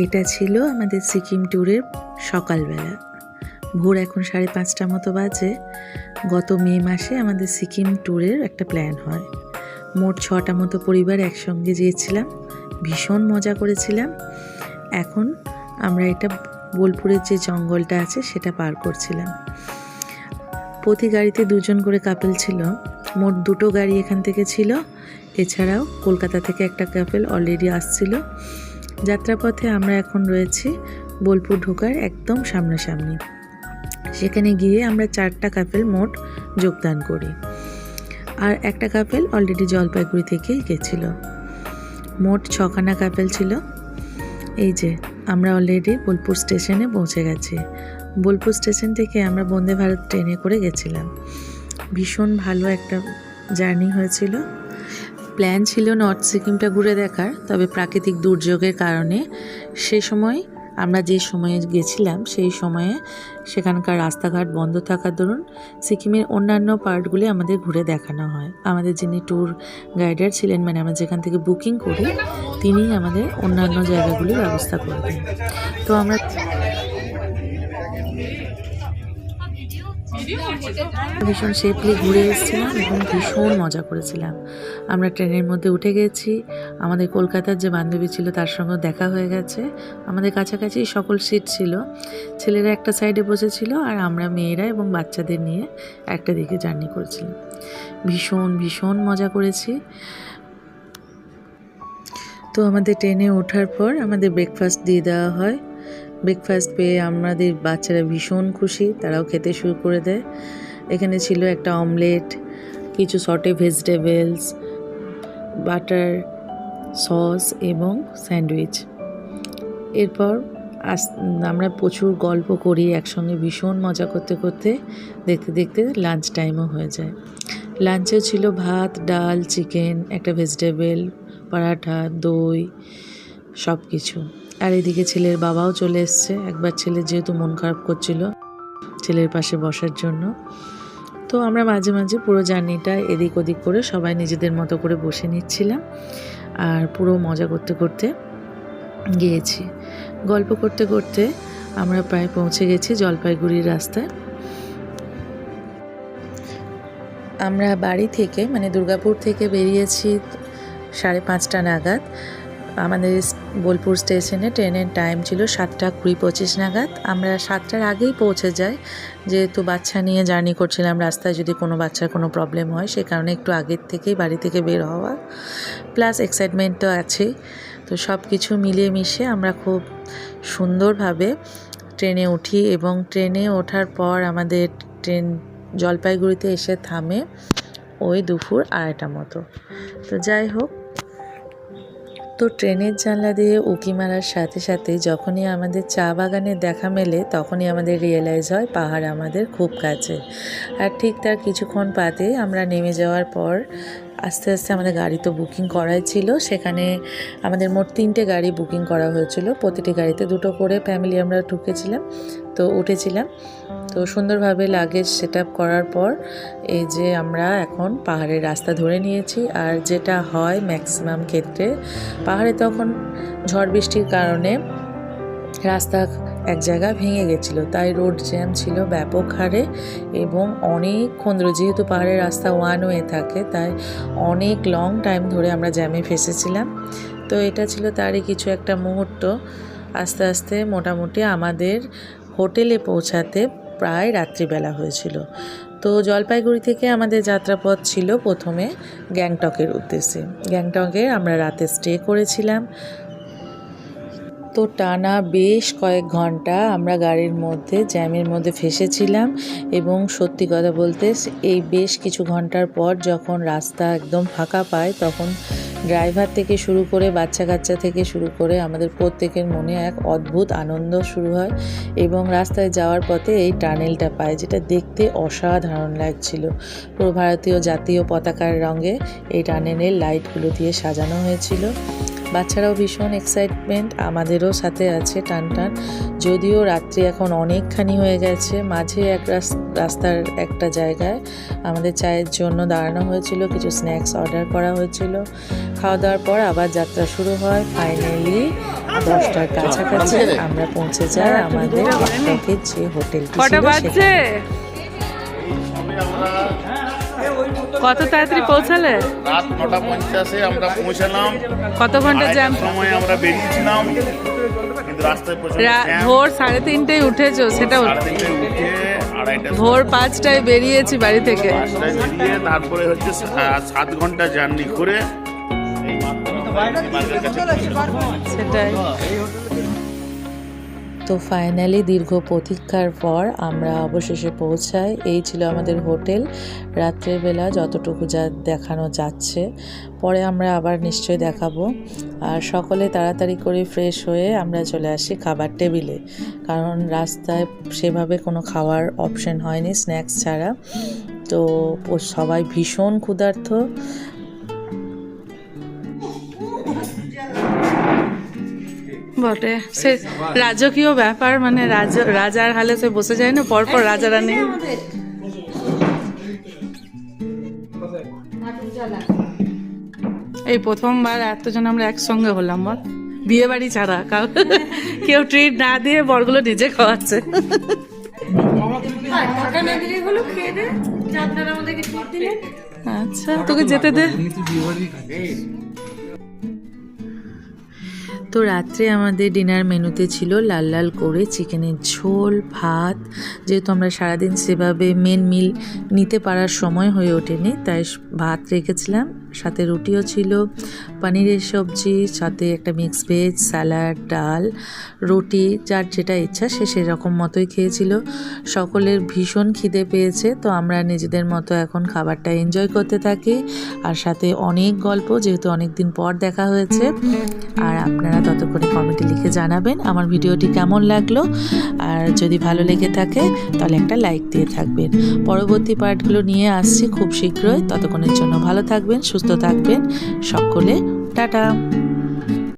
এটা ছিল আমাদের সিকিম ট্যুরের সকালবেলা। ভোর এখন 5:30 মতো বাজে। গত মে মাসে আমাদের সিকিম ট্যুরের একটা প্ল্যান হয়। মোট 6টা মতো পরিবার একসঙ্গে গিয়েছিলাম, ভীষণ মজা করেছিলাম। এখন আমরা এটা বোলপুরের যে জঙ্গলটা আছে সেটা পার করছিলাম। প্রতি গাড়িতে 2 জন করে কাপল ছিল। মোট 2টো গাড়ি এখান থেকে ছিল, এছাড়াও কলকাতা থেকে একটা কাপল অলরেডি আসছিল। যাত্রাপথে আমরা এখন রয়েছি বোলপুর ঢোকার একদম সামনাসামনি। সেখানে গিয়ে আমরা 4টা কাপল মোট যোগদান করি, আর একটা কাপল অলরেডি জলপাইগুড়ি থেকেই গেছিল। মোট 6খানা কাপল ছিল। এই যে আমরা অলরেডি বোলপুর স্টেশনে পৌঁছে গেছি। বোলপুর স্টেশন থেকে আমরা বন্দে ভারত ট্রেনে করে গেছিলাম। ভীষণ ভালো একটা জার্নি হয়েছিল। প্ল্যান ছিল নর্থ সিকিমটা ঘুরে দেখার, তবে প্রাকৃতিক দুর্যোগের কারণে সে সময় আমরা যে সময়ে গেছিলাম সেই সময়ে সেখানকার রাস্তাঘাট বন্ধ থাকার দরুন সিকিমের অন্যান্য পার্টগুলি আমাদের ঘুরে দেখানো হয়। আমাদের যিনি ট্যুর গাইডার ছিলেন, মানে আমরা যেখান থেকে বুকিং করি, তিনিই আমাদের অন্যান্য জায়গাগুলির ব্যবস্থা করতেন। তো আমরা ভীষণ সেফলি ঘুরে এসেছিলাম এবং ভীষণ মজা করেছিলাম। আমরা ট্রেনের মধ্যে উঠে গেছি। আমাদের কলকাতার যে বান্ধবী ছিল তার সঙ্গে দেখা হয়ে গেছে। আমাদের কাছাকাছি সকল সিট ছিল। ছেলেরা একটা সাইডে বসেছিল আর আমরা মেয়েরা এবং বাচ্চাদের নিয়ে একটা দিকে জার্নি করেছিলাম। ভীষণ ভীষণ মজা করেছি। তো আমাদের ট্রেনে ওঠার পর আমাদের ব্রেকফাস্ট দিয়ে দেওয়া হয়। ব্রেকফাস্ট পেয়ে আমাদের বাচ্চারা ভীষণ খুশি, তারাও খেতে শুরু করে দেয়। এখানে ছিল একটা অমলেট, কিছু সটে ভেজিটেবলস, বাটার সস এবং স্যান্ডউইচ। এরপর আমরা প্রচুর গল্প করি একসঙ্গে, ভীষণ মজা করতে করতে দেখতে দেখতে লাঞ্চ টাইমও হয়ে যায়। লাঞ্চে ছিল ভাত, ডাল, চিকেন, একটা ভেজিটেবল, পরাঠা, দই, সব কিছু। আর এদিকে ছেলের বাবাও চলে এসছে। একবার ছেলে যেহেতু মন খারাপ করছিল ছেলের পাশে বসার জন্য, তো আমরা মাঝে মাঝে পুরো জার্নিটা এদিক ওদিক করে সবাই নিজেদের মতো করে বসে নিচ্ছিলাম আর পুরো মজা করতে করতে গিয়েছি। গল্প করতে করতে আমরা প্রায় পৌঁছে গেছি জলপাইগুড়ির রাস্তায়। আমরা বাড়ি থেকে মানে দুর্গাপুর থেকে বেরিয়েছি 5:30 নাগাদ। আমাদের বোলপুর স্টেশনে ট্রেনের টাইম ছিল 7:20-25 নাগাদ। আমরা 7টার আগেই পৌঁছে যাই, যেহেতু বাচ্চা নিয়ে জার্নি করছিলাম। রাস্তায় যদি কোনো বাচ্চার কোনো প্রবলেম হয় সে কারণে একটু আগের থেকেই বাড়ি থেকে বের হওয়া, প্লাস এক্সাইটমেন্ট তো আছে। তো সব কিছু মিলিয়ে মিশে আমরা খুব সুন্দরভাবে ট্রেনে উঠি এবং ট্রেনে ওঠার পর আমাদের ট্রেন জলপাইগুড়িতে এসে থামে ওই দুপুর 2:30 মতো। তো যাই হোক, তো ট্রেনের জানলা দিয়ে উঁকি মারার সাথে সাথে যখনই আমাদের চা বাগানের দেখা মেলে তখনই আমাদের রিয়েলাইজ হয় পাহাড় আমাদের খুব কাছে। আর ঠিক তার কিছুক্ষণ বাদে আমরা নেমে যাওয়ার পর আস্তে আস্তে আমাদের গাড়ি তো বুকিং করাই ছিল। সেখানে আমাদের মোট 3টে গাড়ি বুকিং করা হয়েছিল। প্রতিটি গাড়িতে 2টো করে ফ্যামিলি আমরা ঢুকেছিলাম, তো উঠেছিলাম। তো সুন্দরভাবে লাগেজ সেট আপ করার পর এই যে আমরা এখন পাহাড়ের রাস্তা ধরে নিয়েছি। আর যেটা হয় ম্যাক্সিমাম ক্ষেত্রে পাহাড়ে তখন ঝড় বৃষ্টির কারণে রাস্তা এক জায়গায় ভেঙে গেছিলো, তাই রোড জ্যাম ছিল ব্যাপক হারে এবং অনেকক্ষণ ধরে, যেহেতু পাহাড়ের রাস্তা 1 ওয়ে থাকে, তাই অনেক লং টাইম ধরে আমরা জ্যামে ফেসেছিলাম। তো এটা ছিল তারই কিছু একটা মুহূর্ত। আস্তে আস্তে মোটামুটি আমাদের হোটেলে পৌঁছাতে প্রায় রাত্রিবেলা হয়েছিল। তো জলপাইগুড়ি থেকে আমাদের যাত্রাপথ ছিল প্রথমে গ্যাংটকের উদ্দেশ্যে। গ্যাংটকে আমরা রাতে স্টে করেছিলাম। তো টানা বেশ কয়েক ঘন্টা আমরা গাড়ির মধ্যে জ্যামের মধ্যে ফেসেছিলাম এবং সত্যি কথা বলতে এই বেশ কিছু ঘন্টার পর যখন রাস্তা একদম ফাঁকা পায় তখন ড্রাইভার থেকে শুরু করে বাচ্চা কাচ্চা থেকে শুরু করে আমাদের প্রত্যেকের মনে এক অদ্ভুত আনন্দ শুরু হয় এবং রাস্তায় যাওয়ার পথে এই টানেলটা পায়, যেটা দেখতে অসাধারণ লাগছিল। পুরো ভারতীয় জাতীয় পতাকার রঙে এই টানেলের লাইটগুলো দিয়ে সাজানো হয়েছিল। বাচ্চারাও ভীষণ এক্সাইটমেন্ট, আমাদেরও সাথে আছে টান টান। যদিও রাত্রি এখন অনেকখানি হয়ে গেছে। মাঝে এক রাস্তার একটা জায়গায় আমাদের চায়ের জন্য দাঁড়ানো হয়েছিল, কিছু স্ন্যাক্স অর্ডার করা হয়েছিল। খাওয়া দাওয়ার পর আবার যাত্রা শুরু হয়। ফাইনালি 10টার কাছাকাছি আমরা পৌঁছে যাই আমাদের গ্যাংটকের যে হোটেলটি ছিল সেখানে। কত তাড়াতাড়ি পৌঁছালে? রাত 9:50 আমরা পৌঁছালাম। কত ঘন্টা জ্যাম? সময় আমরা বেরিয়েছিলাম, কিন্তু রাস্তায় ভোর 3:30টায় উঠেছো, সেটা উঠে 2:30 ভোর 5টায় বেরিয়েছি বাড়ি থেকে। 5টায় বেরিয়ে তারপরে হচ্ছে 7 ঘন্টা জার্নি করে এই মার্কের কাছে সেটাই। তো ফাইনালি দীর্ঘ প্রতীক্ষার পর আমরা অবশেষে পৌঁছাই। এই ছিল আমাদের হোটেল। রাত্রের বেলা যতটুকু যা দেখানো যাচ্ছে, পরে আমরা আবার নিশ্চয়ই দেখাবো। আর সকলে তাড়াতাড়ি করে ফ্রেশ হয়ে আমরা চলে আসি খাবার টেবিলে, কারণ রাস্তায় সেভাবে কোনো খাওয়ার অপশন হয়নি স্ন্যাক্স ছাড়া। তো সবাই ভীষণ ক্ষুধার্ত। বটে, সে রাজকীয় ব্যাপার, মানে রাজার হালে সে বসে যায় না, পরপর রাজারা নেই। এই প্রথমবার এতজন আমরা একসঙ্গে হলাম, বল, বিয়ে বাড়ি ছাড়া কেউ ট্রিট না দিয়ে বরগুলো নিজে খাওয়াচ্ছে। আচ্ছা, তোকে যেতে দে। তো রাত্রে আমাদের ডিনার মেনুতে ছিল লাল লাল করে চিকেনের ঝোল, ভাত। যেহেতু আমরা সারাদিন সেভাবে মেন মিল নিতে পারার সময় হয়ে ওঠেনি, তাই ভাত রেখেছিলাম, সাথে রুটিও ছিল, পনিরের সবজি, সাথে একটা মিক্স ভেজ, স্যালাড, ডাল, রুটি, যার যেটা ইচ্ছা সে সেরকম মতোই খেয়েছিল। সকলের ভীষণ খিদে পেয়েছে, তো আমরা নিজেদের মতো এখন খাবারটা এনজয় করতে থাকি, আর সাথে অনেক গল্প, যেহেতু অনেক দিন পর দেখা হয়েছে। আর আপনারা ততক্ষণে কমেন্টে লিখে জানাবেন আমার ভিডিওটি কেমন লাগলো, আর যদি ভালো লেগে থাকে তাহলে একটা লাইক দিয়ে থাকবেন। পরবর্তী পার্টগুলো নিয়ে আসছি খুব শীঘ্রই। ততক্ষণের জন্য ভালো থাকবেন, সুস্থ থাকবেন সকলে। টাটা।